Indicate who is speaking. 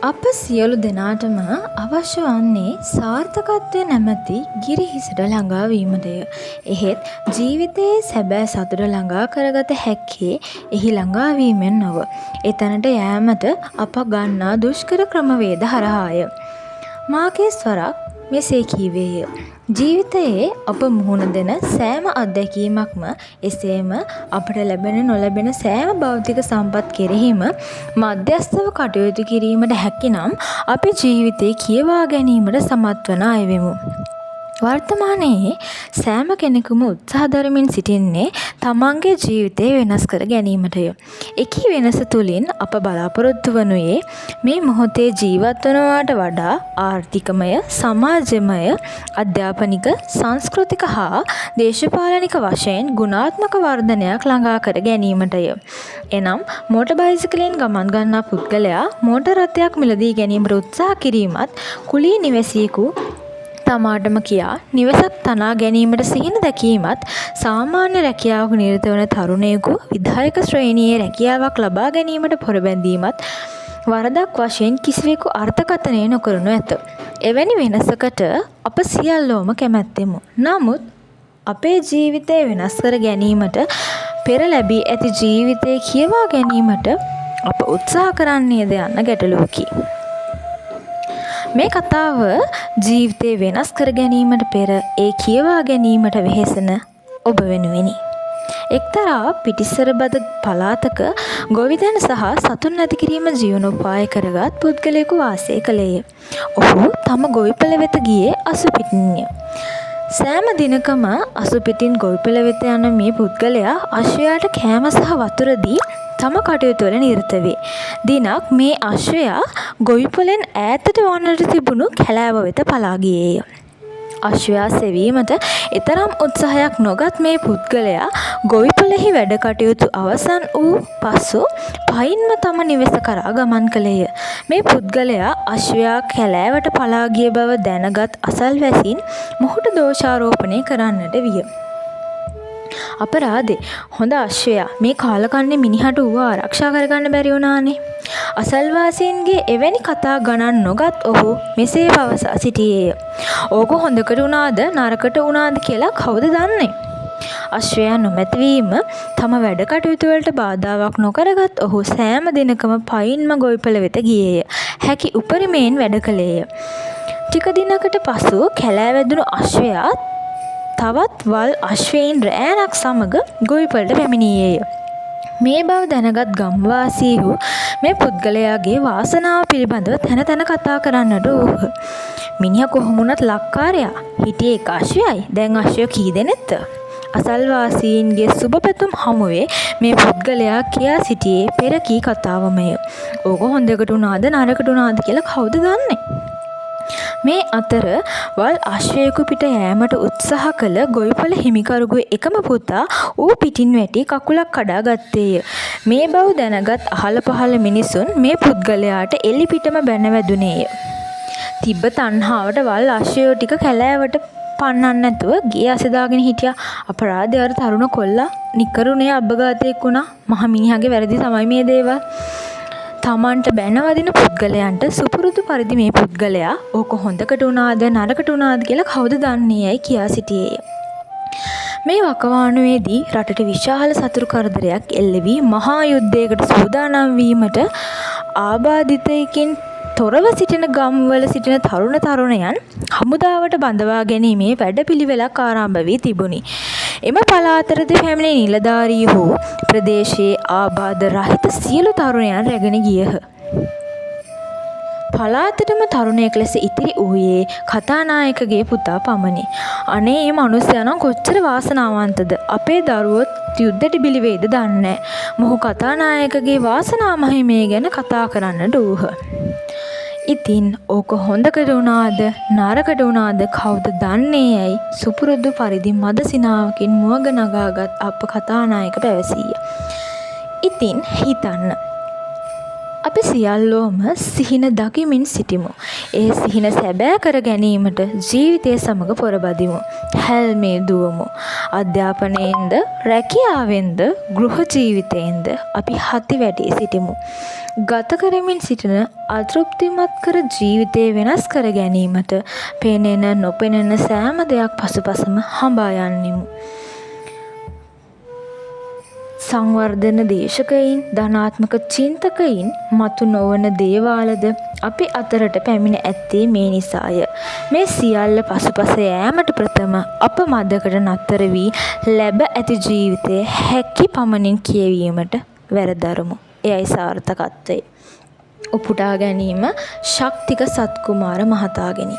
Speaker 1: අප සියලු දෙනාටම අවශ්‍ය වන්නේ සාර්ථකත්වය නැමැති ගිරිහිසට ළඟාවීමටය. එහෙත් ජීවිතයේ සැබෑ සතුට ළඟා කරගත හැක්කේ එහි ළඟාවීමෙන් නොව. එතැනට යෑමට අප ගන්නා දුෂ්කර ක්‍රමවේද හරහාය. මාකේස් වරක් මෙසේ කීවේය. ජීවිතයේ අප මුහුණ දෙන සෑම අත්දැකීමක්ම එසේම අපට ලැබෙන නොලැබෙන සෑම භෞතික සම්පත් කෙරෙහිම මධ්‍යස්ථව කටයුතු කිරීමට හැකිනම් අපි ජීවිතේ කියවා ගැනීමට සමත් වන අය වෙමු. වර්තමානයේ සෑම කෙනෙකුම උත්සාහ දරමින් සිටින්නේ තමන්ගේ ජීවිතය වෙනස් කර ගැනීමටය. එකී වෙනස තුළින් අප බලාපොරොත්තු වනුයේ මේ මොහොතේ ජීවත් වනවාට වඩා ආර්ථිකමය, සමාජමය, අධ්‍යාපනික, සංස්කෘතික හා දේශපාලනික වශයෙන් ගුණාත්මක වර්ධනයක් ළඟා කර ගැනීමටය. එනම් මෝටර් බයිසිකලයෙන් ගමන් ගන්නා පුද්ගලයා මෝටර් රථයක් මිලදී ගැනීමට උත්සාහ කිරීමත් කුලී නිවැසියෙකු තමාටම කියා නිවසක් තනා ගැනීමට සිහින දැකීමත් සාමාන්‍ය රැකියාවක නිරත වන තරුණයෙකු විධායක ශ්‍රේණියේ රැකියාවක් ලබා ගැනීමට පොරබැඳීමත් වරදක් වශයෙන් කිසිවෙකු අර්ථකථනය නොකරනු ඇත. එවැනි වෙනසකට අප සියල්ලෝම කැමැත්තෙමු. නමුත් අපේ ජීවිතය වෙනස් කර ගැනීමට පෙර ලැබී ඇති ජීවිතය කියවා ගැනීමට අප උත්සාහ කරන්නේද යන්න ගැටලුවකි. මේ කතාව ජීවිතේ වෙනස් කර ගැනීමට පෙර ඒ කියවා ගැනීමට වෙහෙසෙන ඔබ වෙනුවෙනි. එක්තරා පිටිසර බද පළාතක ගොවිතැන සහ සතුන් නැති කිරීම ජීවනෝපාය කරගත් පුද්ගලයෙකු වාසය කළේය. ඔහු තම ගොවිපළ වෙත ගියේ අසුපිටින්ය. සෑම දිනකම අසුපිටින් ගොවිපළ වෙත යන මේ පුද්ගලයා අශ්වයාට කෑම සහ වතුර දී තම කටයුතු වල නිරත වේ. දිනක් මේ අශ්වයා ගොවිපළෙන් ඈතට වන්නට තිබුණු කැලෑව වෙත පලා ගියේය. අශ්වයා සෙවීමට එතරම් උත්සාහයක් නොගත් මේ පුද්ගලයා ගොවිපළෙහි වැඩ කටයුතු අවසන් වූ පසු පයින්ම තම නිවෙස කරා ගමන් කළේය. මේ පුද්ගලයා අශ්වයා කැලෑවට පලා ගිය බව දැනගත් අසල්වැසින් මොහුට දෝෂාරෝපණය කරන්නට විය. අපරාධේ, හොඳ අශ්වයා මේ කාලකන්ණි මිනිහට ඌව ආරක්ෂා කරගන්න බැරි වුණානේ. අසල්වාසීන්ගේ එවැනි කතා ගණන් නොගත් ඔහු මෙසේ පවසා සිටියේය. ඕක හොඳකට වුණාද නරකට වුණාද කියලා කවුද දන්නේ? අශ්වයා නොමැතිවීම තම වැඩ කටයුතු වලට බාධාවක් නොකරගත් ඔහු සෑම දිනකම පයින්ම ගොවිපළ වෙත ගියේය. හැකි උපරිමයෙන් වැඩ කළේය. ටික දිනකට පසු කැලෑ වැදුණු අශ්වයා තවත් වල් අශ්වයින් රෑනක් සමග ගොවිපළට පැමිණියේය. මේ බව දැනගත් ගම්වාසීහු මේ පුද්ගලයාගේ වාසනාව පිළිබඳව තැන තැන කතා කරන්නට වූහ. මිනිහා කොහොමුණත් ලක්කාරයා. හිටියේ එක අශ්වයයි. දැන් අශ්වයෝ කී දෙනෙක්ද? අසල්වාසීන්ගේ සුබ පැතුම් හමුවේ මේ පුද්ගලයා කියා සිටියේ පෙර කී කතාවමය. ඕක හොඳකට වුණාද නරකට වුණාද කියලා කවුද දන්නේ? මේ අතර වල් අශ්වයෙකු පිට යෑමට උත්සාහ කළ ගොවිපළ හිමිකරුගේ එකම පුතා ඌ පිටින් වැටි කකුලක් කඩා ගත්තේය. මේ බව දැනගත් අහල පහල මිනිසුන් මේ පුද්ගලයාට එලි පිටම බැන වැදුනේය. තිබ්බ තණ්හාවට වල් අශ්වයෝ ටික කැලෑවට පන්නන්න නැතුව ගේ අසදාගෙන හිටියා. අපරාධය අර තරුණ කොල්ලා නිකරුණේ අබ්බගාතයෙක් වුණා. මහ මිනිහාගේ වැරදි තමයි මේ දේවල්. තමන්ට බැනවදින පුද්ගලයන්ට සුපුරුදු පරිදි මේ පුද්ගලයා ඕක හොඳකට වුණාද නරකට වුණාද කියලා කවුද දන්නේ යයි කියා සිටියේය. මේ වකවානුවේදී රටට විශාල සතුරු කරදරයක් එල්ල වී මහා යුද්ධයකට සූදානම් වීමට ආබාධිතයකින් තොරව සිටින ගම්වල සිටින තරුණ තරුණයන් හමුදාවට බඳවා ගැනීමේ වැඩපිළිවෙලක් ආරම්භ වී තිබුණි. එම පළාතරදී පැමිණි නිලධාරීහු ප්‍රදේශයේ ආබාධ රහිත සියලු තරුණයන් රැගෙන ගියහ. පළාතටම තරුණයෙක් ලෙස ඉතිරි වූයේ කතානායකගේ පුතා පමණි. අනේ මේ මිනිස්සයා නම් කොච්චර වාසනාවන්තද? අපේ දරුවොත් යුද්ධෙට බිලි වෙයිද දන්නේ නැහැ. මොහු කතානායකගේ වාසනා මහිමය ගැන කතා කරන්නට ඌහ. ඉතින් ඕක හොඳකට වුණාද නරකට වුණාද කවුද දන්නේ යයි සුපුරුදු පරිදි මද සිනාවකින් මුවග නගාගත් අප කතානායක පැවසීය. ඉතින් හිතන්න, අපි සියල්ලෝම සිහින දකිමින් සිටිමු. ඒ සිහින සැබෑ කර ගැනීමට ජීවිතය සමග පොරබදිමු. හැල්මේ දුවමු. අධ්‍යාපනයෙන්ද, රැකියාවෙන්ද, ගෘහ ජීවිතයෙන්ද අපි හති වැටී සිටිමු. ගත කරමින් සිටින අතෘප්තිමත් කර ජීවිතය වෙනස් කර ගැනීමට පෙනෙන නොපෙනෙන සෑම දෙයක් පසුපසම හඹා යන්නෙමු. සංවර්ධන දේශකයින්, ධනාත්මක චින්තකයින් මතු නොවන දේවාලද අපි අතරට පැමිණ ඇත්තේ මේ නිසාය. මේ සියල්ල පසුපස යෑමට ප්‍රථම අප මදකට නතර වී ලැබ ඇති ජීවිතය හැකි පමණින් කියවීමට වැරදරමු. එයයි සාර්ථකත්වය. උපුටා ගැනීම ශක්තික සත්කුමාර මහතාගෙනි.